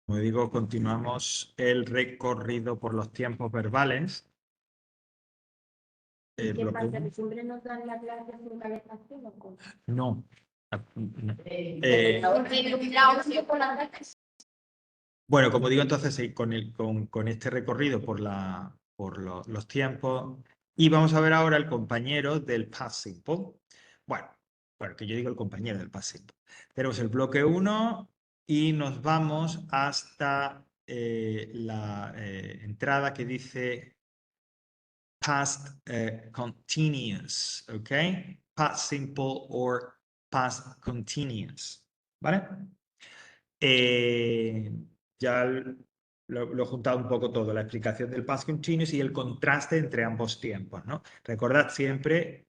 Como digo, continuamos el recorrido por los tiempos verbales. ¿Y qué bloque pasa? uno. ¿Que siempre nos dan la clase sin calefacción o cómo? No. Bueno, como digo, entonces sí, con este recorrido por los tiempos, y vamos a ver ahora el compañero del past simple. Bueno, que yo digo el compañero del past simple. Tenemos el bloque 1 y nos vamos hasta la entrada que dice past continuous, ¿ok? Past simple or past continuous, ¿vale? Ya lo he juntado un poco todo, la explicación del past continuous y el contraste entre ambos tiempos, ¿no? Recordad siempre,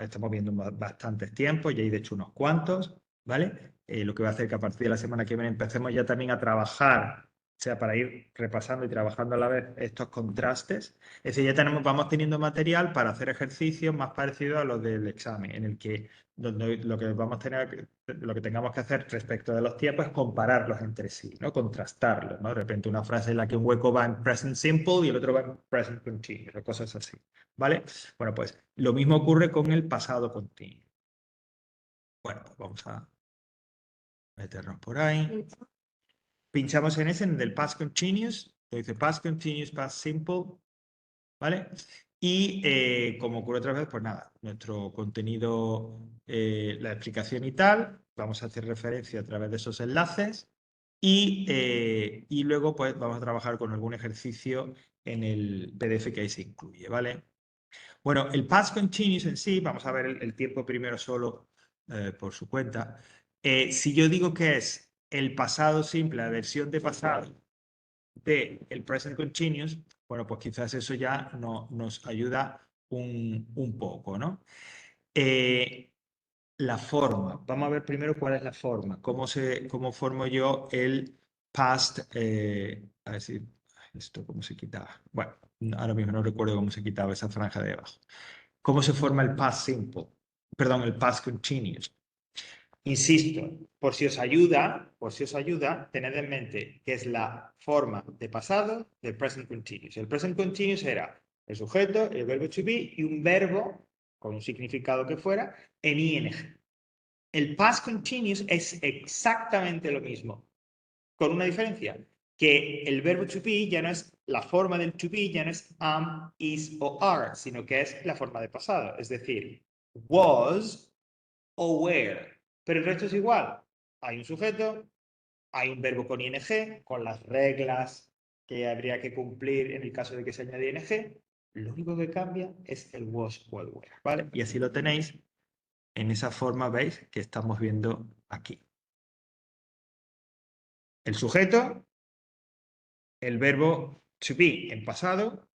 estamos viendo bastantes tiempos, ya he de hecho unos cuantos, ¿vale? Lo que va a hacer que a partir de la semana que viene empecemos ya también a trabajar, o sea, para ir repasando y trabajando a la vez estos contrastes. Es decir, ya vamos teniendo material para hacer ejercicios más parecidos a los del examen, en el que lo que vamos a tener, lo que tengamos que hacer respecto de los tiempos es compararlos entre sí, ¿no? Contrastarlos, ¿no? De repente una frase en la que un hueco va en present simple y el otro va en present continuous, o cosas así, ¿vale? Bueno, pues lo mismo ocurre con el pasado continuo. Bueno, pues vamos a meternos por ahí. Pinchamos en ese, en el del past continuous, dice past continuous, past simple, ¿vale? Y como ocurre otra vez, pues nada, nuestro contenido, la explicación y tal, vamos a hacer referencia a través de esos enlaces y luego pues vamos a trabajar con algún ejercicio en el PDF que ahí se incluye, ¿vale? Bueno, el past continuous en sí, vamos a ver el tiempo primero solo por su cuenta. Si yo digo que es el pasado simple, la versión de pasado del present continuous, bueno, pues quizás eso ya nos ayuda un poco, ¿no? La forma. Vamos a ver primero cuál es la forma. ¿Cómo formo yo el past? A ver si esto cómo se quitaba. Bueno, ahora mismo no recuerdo cómo se quitaba esa franja de abajo. ¿Cómo se forma el past simple? Perdón, el past continuous. Insisto, por si os ayuda, tened en mente que es la forma de pasado del present continuous. El present continuous era el sujeto, el verbo to be y un verbo con un significado que fuera en ing. El past continuous es exactamente lo mismo, con una diferencia, que el verbo to be ya no es la forma del to be, ya no es am, is o are, sino que es la forma de pasado, es decir, was o were. Pero el resto es igual. Hay un sujeto, hay un verbo con ing, con las reglas que habría que cumplir en el caso de que se añade ing. Lo único que cambia es el was o el were, ¿vale? Y así lo tenéis en esa forma, ¿veis? Que estamos viendo aquí. El sujeto, el verbo to be en pasado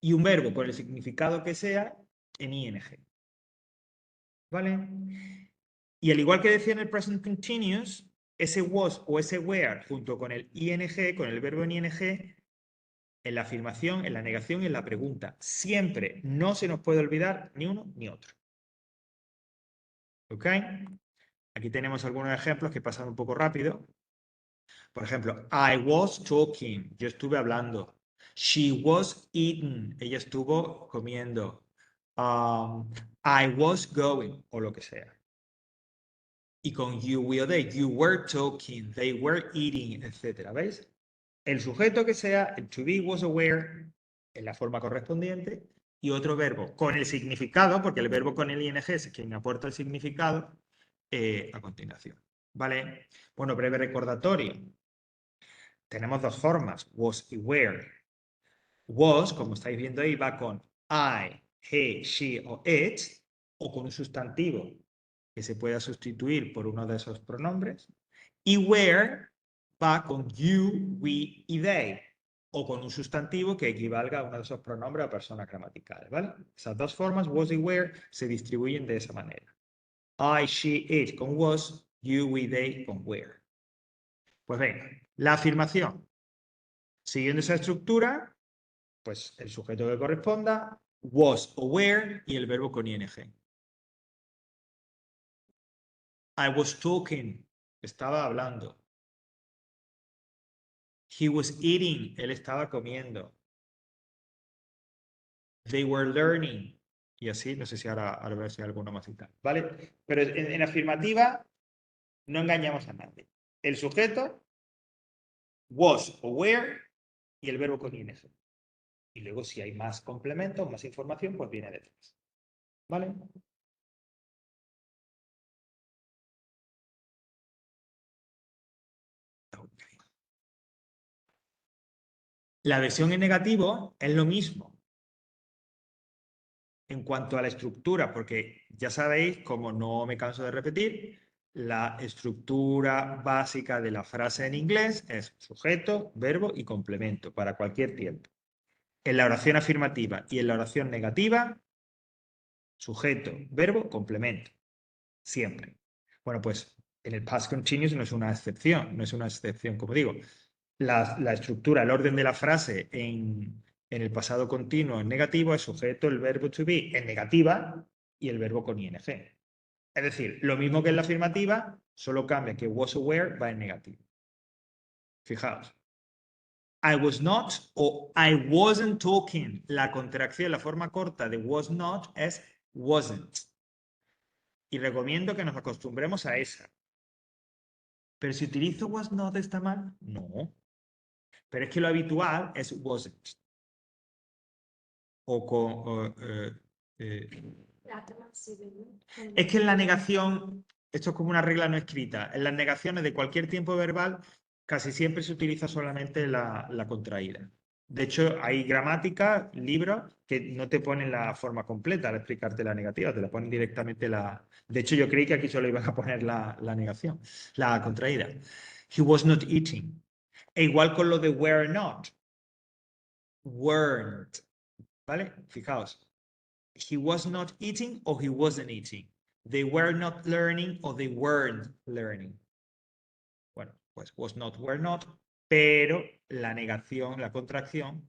y un verbo por el significado que sea en ing. ¿Vale? Y al igual que decía en el present continuous, ese was o ese were junto con el ing, con el verbo en ing, en la afirmación, en la negación y en la pregunta. Siempre no se nos puede olvidar ni uno ni otro. ¿Ok? Aquí tenemos algunos ejemplos que pasan un poco rápido. Por ejemplo, I was talking. Yo estuve hablando. She was eating. Ella estuvo comiendo. I was going. O lo que sea. Y con you, we, or they. You were talking. They were eating, etc. ¿Veis? El sujeto que sea, el to be was aware, en la forma correspondiente, y otro verbo con el significado, porque el verbo con el ing es quien aporta el significado, a continuación. ¿Vale? Bueno, breve recordatorio. Tenemos dos formas, was y were. Was, como estáis viendo ahí, va con I, he, she o it, o con un sustantivo que se pueda sustituir por uno de esos pronombres. Y were va con you, we y they, o con un sustantivo que equivalga a uno de esos pronombres o personas gramaticales, ¿vale? Esas dos formas, was y were, se distribuyen de esa manera. I, she, it con was, you, we, they con were. Pues venga, la afirmación. Siguiendo esa estructura, pues el sujeto que corresponda, was o were y el verbo con ing. I was talking, estaba hablando. He was eating. Él estaba comiendo. They were learning. Y así, no sé si ahora ver si hay alguna más y tal. ¿Vale? Pero en afirmativa no engañamos a nadie. El sujeto, was o were, y el verbo con ing. Y luego si hay más complementos, más información, pues viene detrás. ¿Vale? Okay. La versión en negativo es lo mismo en cuanto a la estructura, porque ya sabéis, como no me canso de repetir, la estructura básica de la frase en inglés es sujeto, verbo y complemento para cualquier tiempo. En la oración afirmativa y en la oración negativa, sujeto, verbo, complemento. Siempre. Bueno, pues en el past continuous no es una excepción, como digo. La estructura, el orden de la frase en el pasado continuo en negativo es sujeto, el verbo to be en negativa y el verbo con ing. Es decir, lo mismo que en la afirmativa, solo cambia que was aware va en negativo. Fijaos. I was not o I wasn't talking. La contracción, la forma corta de was not es wasn't. Y recomiendo que nos acostumbremos a esa. Pero si utilizo was not, ¿está mal? No. Pero es que lo habitual es wasn't. O con... Es que en la negación, esto es como una regla no escrita, en las negaciones de cualquier tiempo verbal casi siempre se utiliza solamente la contraída. De hecho, hay gramática, libros, que no te ponen la forma completa al explicarte la negativa, te la ponen directamente la... De hecho, yo creí que aquí solo iban a poner la negación, la contraída. He was not eating. E igual con lo de were not. Weren't. ¿Vale? Fijaos. He was not eating or he wasn't eating. They were not learning or they weren't learning. Bueno, pues was not, were not, pero la negación, la contracción,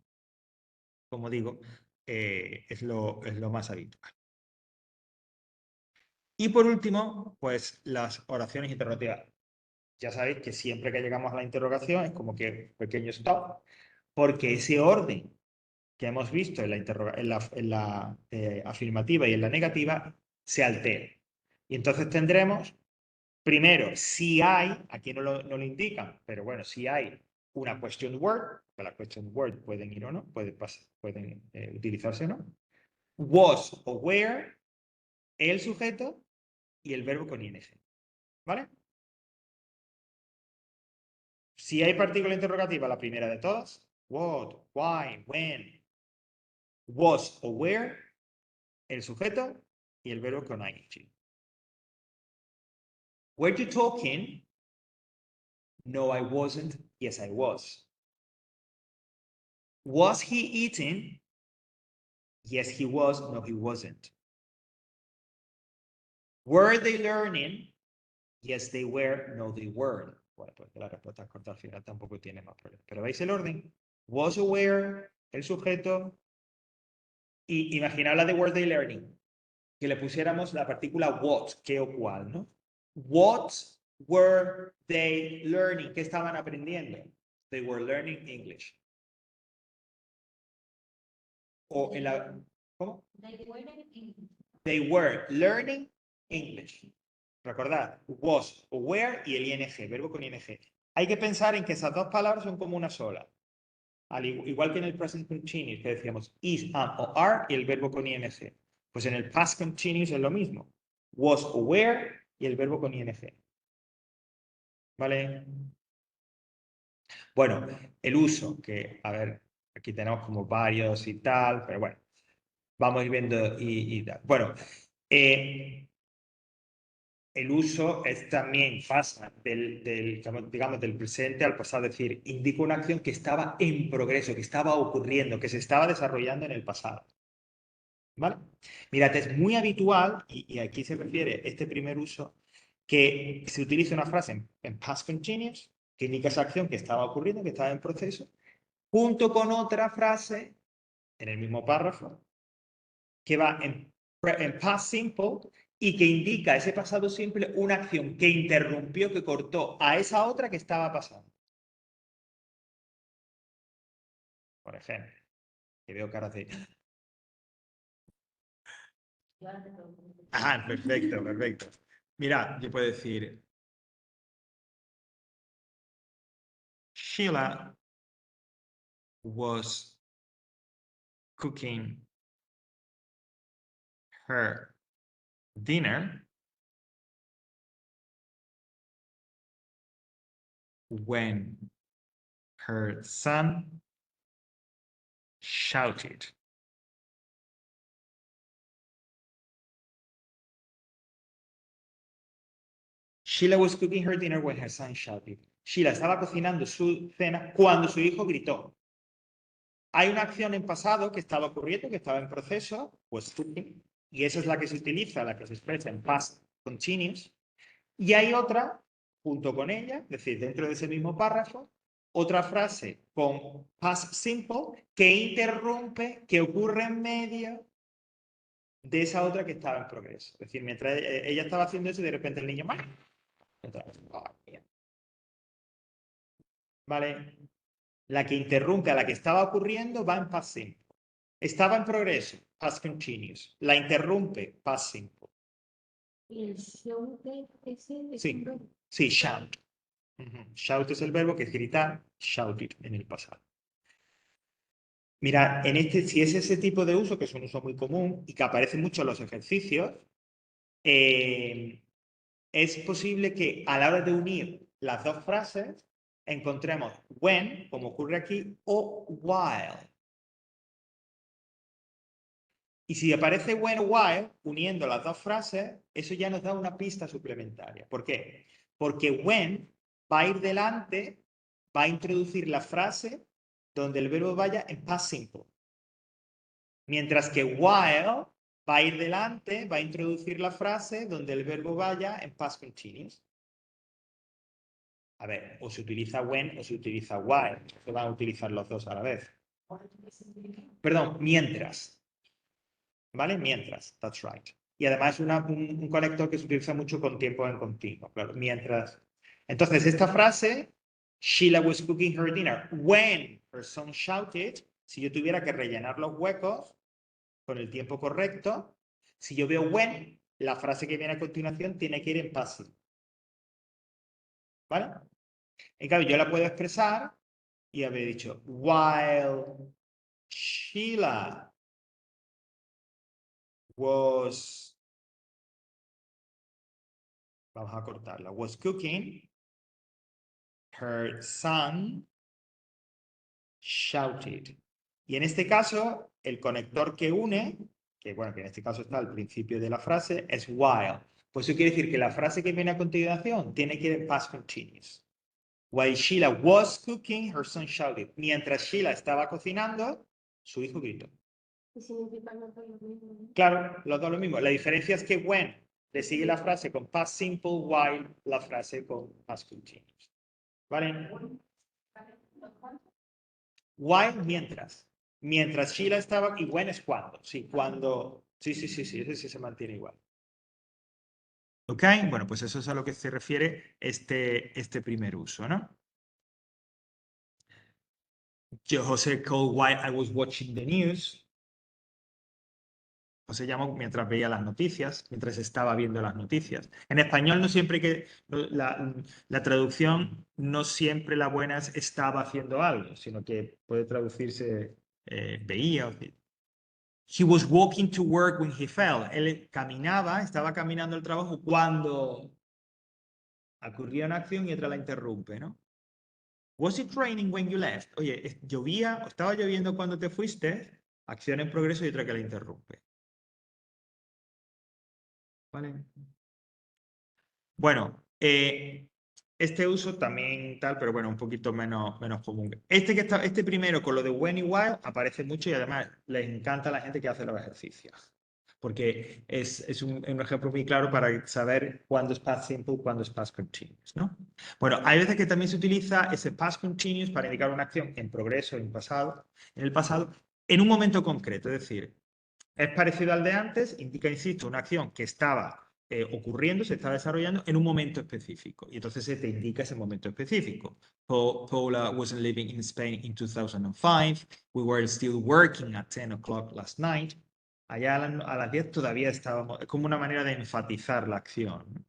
como digo, es lo más habitual. Y por último, pues las oraciones interrogativas. Ya sabéis que siempre que llegamos a la interrogación es como que pequeño stop, porque ese orden que hemos visto en la afirmativa y en la negativa se altera. Y entonces tendremos, primero, si hay, aquí no lo indican, pero bueno, si hay una question word, que la question word pueden ir o no, pueden utilizarse o no, was o were, el sujeto y el verbo con ing. ¿Vale? Si hay partícula interrogativa, la primera de todas, what, why, when, was o where, el sujeto y el verbo con ing. Were you talking? No, I wasn't. Yes, I was. Was he eating? Yes, he was. No, he wasn't. Were they learning? Yes, they were. No, they weren't. Bueno, pues la respuesta corta al final tampoco tiene más problemas. Pero veis el orden. Was aware, el sujeto. Y imaginaos la de were they learning. Que le pusiéramos la partícula what, qué o cuál, ¿no? What were they learning? ¿Qué estaban aprendiendo? They were learning English. O en la... ¿Cómo? They were learning English. Recordad, was, were y el ing, verbo con ing. Hay que pensar en que esas dos palabras son como una sola. Igual que en el present continuous, que decíamos is, am o are y el verbo con ing. Pues en el past continuous es lo mismo. Was o were y el verbo con ing. ¿Vale? Bueno, el uso, que, a ver, aquí tenemos como varios y tal, pero bueno, vamos a ir viendo y tal. Bueno, el uso es también pasa digamos, del presente al pasado, es decir, indica una acción que estaba en progreso, que estaba ocurriendo, que se estaba desarrollando en el pasado. ¿Vale? Mirad, es muy habitual, y aquí se refiere este primer uso, que se utilice una frase en past continuous, que indica esa acción que estaba ocurriendo, que estaba en proceso, junto con otra frase en el mismo párrafo, que va en past simple y que indica ese pasado simple una acción que interrumpió, que cortó a esa otra que estaba pasando. por ejemplo. Que veo caras de... Ah, perfecto, perfecto. Mira, yo puedo decir... Sheila was cooking her dinner when her son shouted. Sheila was cooking her dinner when her son shouted. Sheila estaba cocinando su cena cuando su hijo gritó. Hay una acción en pasado que estaba ocurriendo, que estaba en proceso, was cooking, y esa es la que se utiliza, la que se expresa en past continuous. Y hay otra, junto con ella, es decir, dentro de ese mismo párrafo, otra frase con past simple que interrumpe, que ocurre en medio de esa otra que estaba en progreso. Es decir, mientras ella estaba haciendo eso y de repente el niño... ¿Vale? La que interrumpe a la que estaba ocurriendo va en past simple. Estaba en progreso, past continuous. La interrumpe, past simple. ¿Y el shout ese es Sí, un verbo? sí, shout. Shout es el verbo que es gritar, shouted en el pasado. Mira, si es ese tipo de uso, que es un uso muy común y que aparece mucho en los ejercicios, es posible que a la hora de unir las dos frases encontremos when, como ocurre aquí, o while. Y si aparece when o while, uniendo las dos frases, eso ya nos da una pista suplementaria. ¿Por qué? Porque when va a ir delante, va a introducir la frase donde el verbo vaya en past simple. Mientras que while va a ir delante, va a introducir la frase donde el verbo vaya en past continuous. A ver, o se utiliza when o se utiliza while. Se van a utilizar los dos a la vez. Perdón, mientras. ¿Vale? Mientras, that's right. Y además es un conector que se utiliza mucho con tiempo en continuo. Claro, mientras. Entonces, esta frase, Sheila was cooking her dinner when her son shouted, si yo tuviera que rellenar los huecos con el tiempo correcto, si yo veo when, la frase que viene a continuación tiene que ir en passive. ¿Vale? En cambio, yo la puedo expresar y haber dicho, while Sheila was, vamos a cortarla, was cooking, her son shouted. Y en este caso, el conector que une, que bueno, que en este caso está al principio de la frase, es while. Pues eso quiere decir que la frase que viene a continuación tiene que ir en past continuous. While Sheila was cooking, her son shouted. Mientras Sheila estaba cocinando, su hijo gritó. ¿Qué significa no todo lo mismo? ¿No? Claro, los dos lo mismo. La diferencia es que when le sigue la frase con past simple, while la frase con past continuous. ¿Vale? While, mientras. Mientras Sheila estaba, y when es cuando. Sí, cuando. Sí, ese sí se mantiene igual. ¿Ok? Bueno, pues eso es a lo que se refiere este primer uso, ¿no? José called while I was watching the news. José llamó mientras veía las noticias, mientras estaba viendo las noticias. En español no siempre que la traducción no siempre la buena es estaba haciendo algo, sino que puede traducirse veía. He was walking to work when he fell. Él caminaba, estaba caminando al trabajo cuando ocurría una acción y otra la interrumpe, ¿no? Was it raining when you left? Oye, llovía, estaba lloviendo cuando te fuiste, acción en progreso y otra que la interrumpe. ¿Vale? Bueno, este uso también tal, pero bueno, un poquito menos común. Este primero con lo de when y while aparece mucho y además les encanta a la gente que hace los ejercicios. Porque es un ejemplo muy claro para saber cuándo es past simple, cuándo es past continuous, ¿no? Bueno, hay veces que también se utiliza ese past continuous para indicar una acción en progreso, en el pasado, en un momento concreto. Es decir, es parecido al de antes, indica, insisto, una acción que estaba ocurriendo, se está desarrollando en un momento específico. Y entonces se te indica ese momento específico. Paula wasn't living in Spain in 2005. We were still working at 10 o'clock last night. Allá a las 10 todavía estábamos. Es como una manera de enfatizar la acción.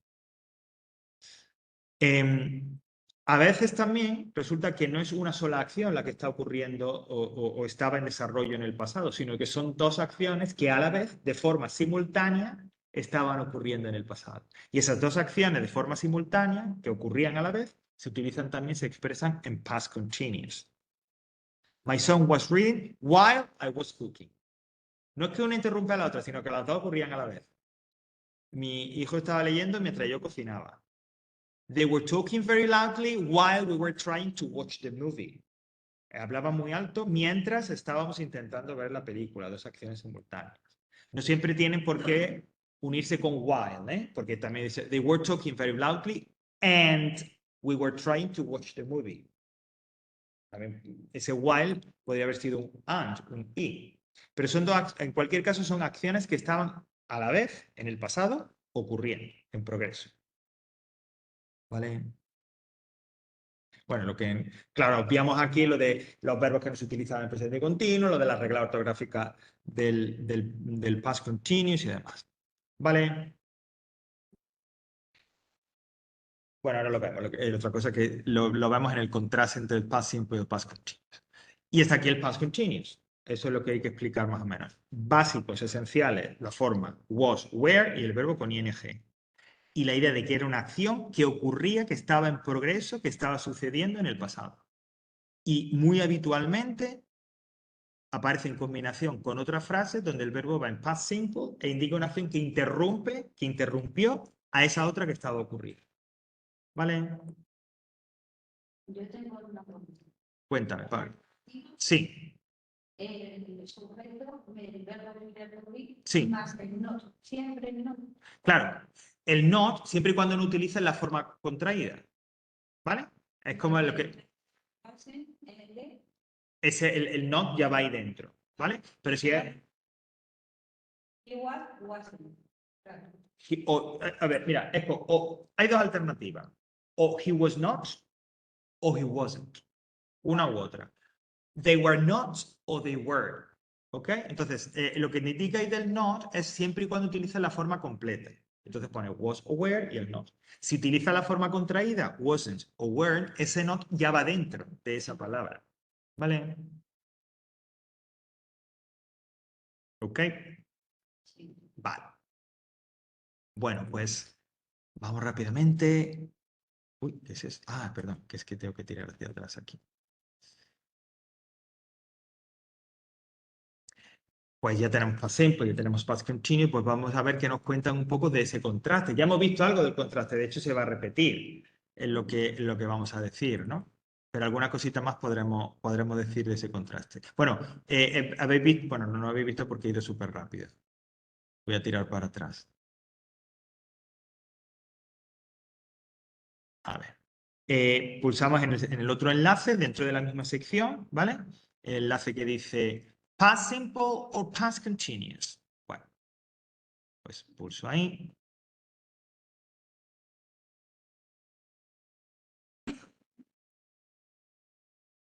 A veces también resulta que no es una sola acción la que está ocurriendo o estaba en desarrollo en el pasado, sino que son dos acciones que a la vez, de forma simultánea, estaban ocurriendo en el pasado. Y esas dos acciones de forma simultánea, que ocurrían a la vez, se utilizan también, se expresan en past continuous. My son was reading while I was cooking. No es que una interrumpa a la otra, sino que las dos ocurrían a la vez. Mi hijo estaba leyendo mientras yo cocinaba. They were talking very loudly while we were trying to watch the movie. Hablaban muy alto mientras estábamos intentando ver la película, dos acciones simultáneas. No siempre tienen por qué unirse con while, ¿eh? Porque también dice, they were talking very loudly and we were trying to watch the movie. También, ese while podría haber sido un and, un y. Pero son dos, en cualquier caso son acciones que estaban a la vez en el pasado ocurriendo, en progreso. ¿Vale? Bueno, claro, obviamos aquí lo de los verbos que no se utilizan en presente continuo, lo de la regla ortográfica del past continuous y demás. ¿Vale? Bueno, ahora lo vemos. Otra cosa que lo vemos en el contraste entre el past simple y el past continuous. Y está aquí el past continuous. Eso es lo que hay que explicar más o menos. Básicos, esenciales, la forma was, were y el verbo con ing. Y la idea de que era una acción que ocurría, que estaba en progreso, que estaba sucediendo en el pasado. Y muy habitualmente aparece en combinación con otra frase donde el verbo va en past simple e indica una acción que interrumpe, que interrumpió a esa otra que estaba a ocurrir. ¿Vale? Yo tengo una pregunta. Cuéntame, Pablo. Sí. El sujeto, el verbo interrumpir, Sí. más el not, siempre el not. Claro, el not siempre y cuando no utiliza la forma contraída. ¿Vale? Es como lo que... el not ya va ahí dentro. ¿Vale? Pero si es... Igual, wasn't. Claro. A ver, mira, hay dos alternativas. O he was not o he wasn't. Una u otra. They were not o they were. ¿Ok? Entonces, lo que indica ahí del not es siempre y cuando utiliza la forma completa. Entonces pone was o were y el not. Si utiliza la forma contraída, wasn't o weren't, ese not ya va dentro de esa palabra. ¿Vale? ¿Ok? Sí. Vale. Bueno, pues vamos rápidamente. Uy, ¿qué es esto? Ah, perdón, que es que tengo que tirar hacia atrás aquí. Pues ya tenemos past simple, ya tenemos past continuous, pues vamos a ver qué nos cuentan un poco de ese contraste. Ya hemos visto algo del contraste, de hecho se va a repetir en lo que vamos a decir, ¿no? Pero alguna cosita más podremos decir de ese contraste. Bueno, habéis visto, bueno, no lo habéis visto porque he ido súper rápido. Voy a tirar para atrás. A ver. Pulsamos en el otro enlace dentro de la misma sección, ¿vale? El enlace que dice past simple o past continuous. Bueno, pues pulso ahí.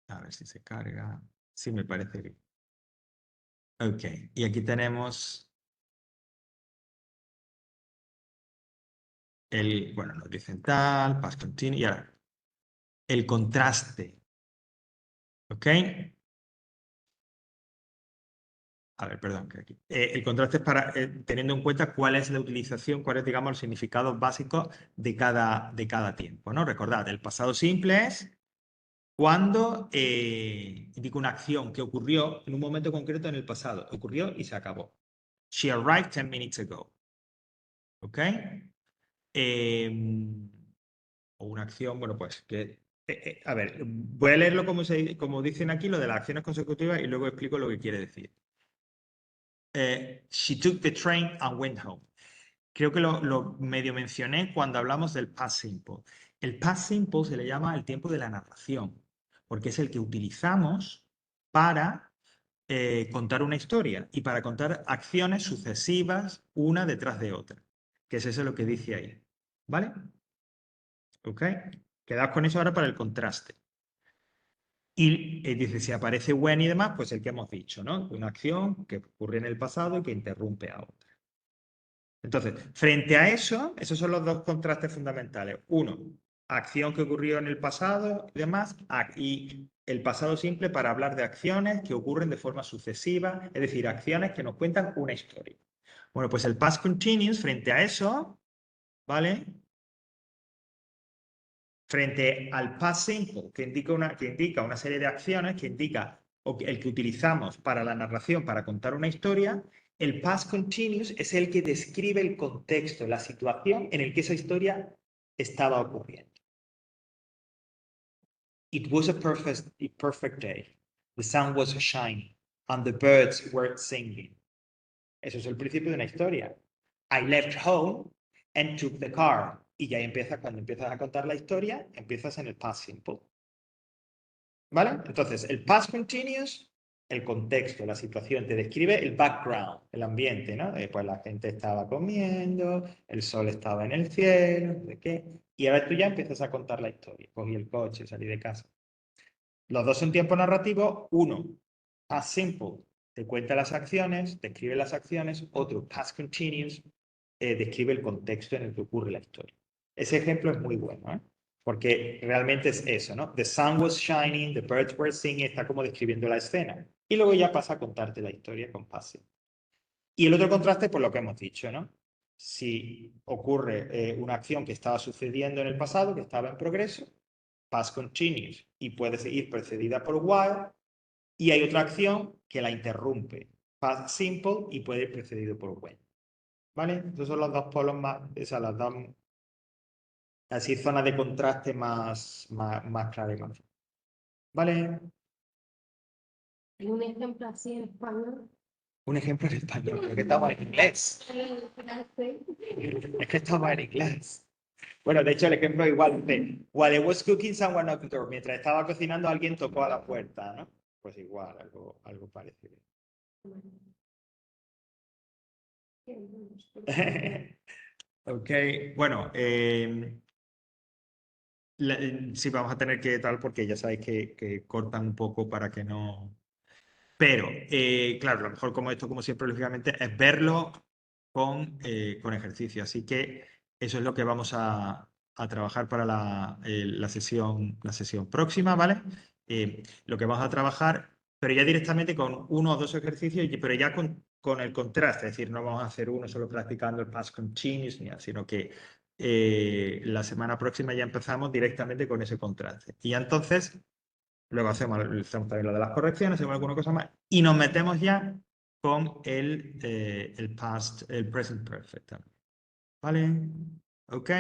A ver si se carga. Sí, me parece bien. Ok, y aquí tenemos bueno, nos dicen tal, past continuous, y ahora el contraste. ¿Ok? A ver, perdón, que aquí. El contraste es para, teniendo en cuenta cuál es la utilización, cuál es, digamos, el significado básico de cada tiempo, ¿no? Recordad, el pasado simple es cuando indica una acción que ocurrió en un momento concreto en el pasado. Ocurrió y se acabó. She arrived 10 minutes ago. ¿Ok? O una acción, bueno, pues que... a ver, voy a leerlo como dicen aquí, lo de las acciones consecutivas y luego explico lo que quiere decir. She took the train and went home. Creo que lo medio mencioné cuando hablamos del past simple. El past simple se le llama el tiempo de la narración, porque es el que utilizamos para contar una historia y para contar acciones sucesivas una detrás de otra. que es eso lo que dice ahí. ¿Vale? ¿Ok? Quedaos con eso ahora para el contraste. Y dice, si aparece when y demás, pues el que hemos dicho, ¿no? Una acción que ocurre en el pasado y que interrumpe a otra. Entonces, frente a eso, esos son los dos contrastes fundamentales. Uno, acción que ocurrió en el pasado y demás, y el pasado simple para hablar de acciones que ocurren de forma sucesiva, es decir, acciones que nos cuentan una historia. Bueno, pues el past continuous, frente a eso, ¿vale? Frente al past simple, que indica una serie de acciones, que indica el que utilizamos para la narración, para contar una historia, el past continuous es el que describe el contexto, la situación en el que esa historia estaba ocurriendo. It was a perfect day. The sun was shining and the birds were singing. Eso es el principio de una historia. I left home and took the car. Y ya cuando empiezas a contar la historia, empiezas en el past simple. ¿Vale? Entonces, el past continuous, el contexto, la situación, te describe el background, el ambiente, ¿no? Pues la gente estaba comiendo, el sol estaba en el cielo, no sé qué. Y ahora tú ya empiezas a contar la historia. Cogí el coche, salí de casa. Los dos son tiempo narrativo. Uno, past simple, te cuenta las acciones, describe las acciones. Otro, past continuous, describe el contexto en el que ocurre la historia. Ese ejemplo es muy bueno, ¿eh? Porque realmente es eso, ¿no? The sun was shining, the birds were singing, está como describiendo la escena. Y luego ya pasa a contarte la historia con past simple. Y el otro contraste, por lo que hemos dicho, ¿no? Si ocurre una acción que estaba sucediendo en el pasado, que estaba en progreso, past continuous, y puede seguir precedida por while, y hay otra acción que la interrumpe, past simple, y puede ir precedido por when. ¿Vale? Esos son los dos polos más, esas las dos así zonas de contraste más claras. ¿Vale? ¿Y un ejemplo así en español? Un ejemplo en español, porque estamos en inglés. Es que estamos en inglés. Bueno, de hecho el ejemplo es igual de while I was cooking, someone knocked the door. Mientras estaba cocinando, alguien tocó a la puerta, ¿no? Pues igual, algo parecido. Ok, bueno, sí, vamos a tener que tal porque ya sabéis que cortan un poco para que no... Pero, claro, lo mejor como esto, como siempre, lógicamente, es verlo con ejercicio. Así que eso es lo que vamos a trabajar para la sesión próxima, ¿vale? Lo que vamos a trabajar, pero ya directamente con uno o dos ejercicios, pero ya con el contraste, es decir, no vamos a hacer uno solo practicando el past continuous, sino que la semana próxima ya empezamos directamente con ese contraste. Y entonces luego hacemos también lo de las correcciones, hacemos alguna cosa más y nos metemos ya con el present perfect. ¿Vale? ¿Ok?